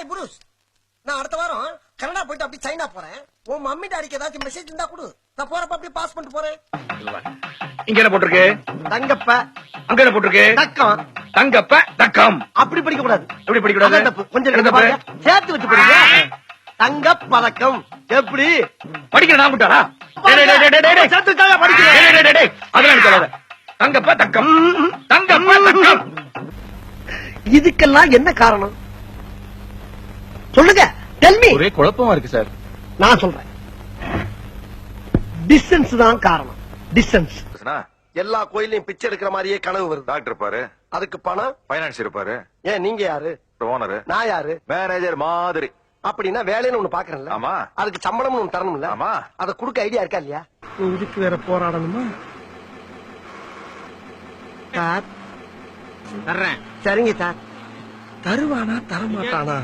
புருஷ், நான் அடுத்த வாரம் கனடா போயிட்டு அப்படி சைனா போறேன். உன் மம்மி டாடிக்கு ஏதாச்சும் மெசேஜ் இருந்தா கொடு, நான் போறப்ப அப்படியே பாஸ் பண்ணிட்டு போறேன். இங்க என்ன போட்டிருக்கு? தங்கப்ப. அங்க என்ன போட்டிருக்கு? தக்கம். தங்கப்ப தக்கம். அப்படி படிக்க கூடாது. எப்படி படிக்க கூடாது? தப்பு. கொஞ்சம் சேர்த்து வச்சு படிங்க. தங்க பதக்கம். எப்படி படிக்கிற நான் விட்டாரா? அதெல்லாம் சொல்லாத. தங்கப்ப தக்கம். தங்கப்ப தக்கம். இதுக்கெல்லாம் என்ன காரணம் சொல்லுங்க. Tell me. ஒரே குழப்பமா இருக்கு சார். நான் சொல்றேன், டிஸ்டன்ஸ் தான் காரணம். டிஸ்டன்ஸ். எல்லா கோயிலையும் பிச்சை எடுக்கிற மாதிரியே கனவு வருது. டாக்டர் இருப்பாரு, அதுக்கு பணம் பைனான்ஸ் இருப்பாரு. ஏன் நீங்க யாரு? ஓனர், நான் யாரு? மேனேஜர் மாதிரி. அப்படின்னா வேலைன்னு ஒண்ணு பாக்குறேன்ல. ஆமா. அதுக்கு சம்பளம்னு ஒண்ணு தரணும்ல. ஆமா. அத குடுக்க ஐடியா இருக்கா இல்லையா? இதுக்கு வேற போராடணுமா? சார் தர்றேன். சரிங்க சார். தருவானா தரமாட்டானா?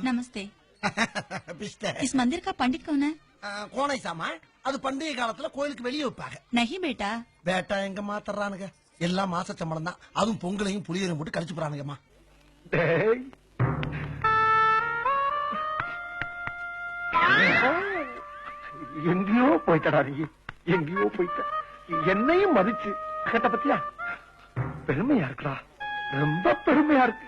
नमस्ते। इस मंदिर का पंडित कौन है? கோனை சாமா, அது பண்டிகை காலத்துல கோயிலுக்கு வெளியே வைப்பாங்க. नहीं बेटा। பேட்டா எங்க மாத்தறானுங்க, எல்லாம் மாச சம்பளம் தான். அதுவும் பொங்கலையும் புளியரையும் போட்டு கழிச்சு போறானுங்கம்மா. எங்கேயோ போயிட்டடா நீ, எங்கேயோ போயிட்ட. என்னையும் மதிச்சு கேட்ட பத்தியா? பெருமையா இருக்குடா, ரொம்ப பெருமையா இருக்கு.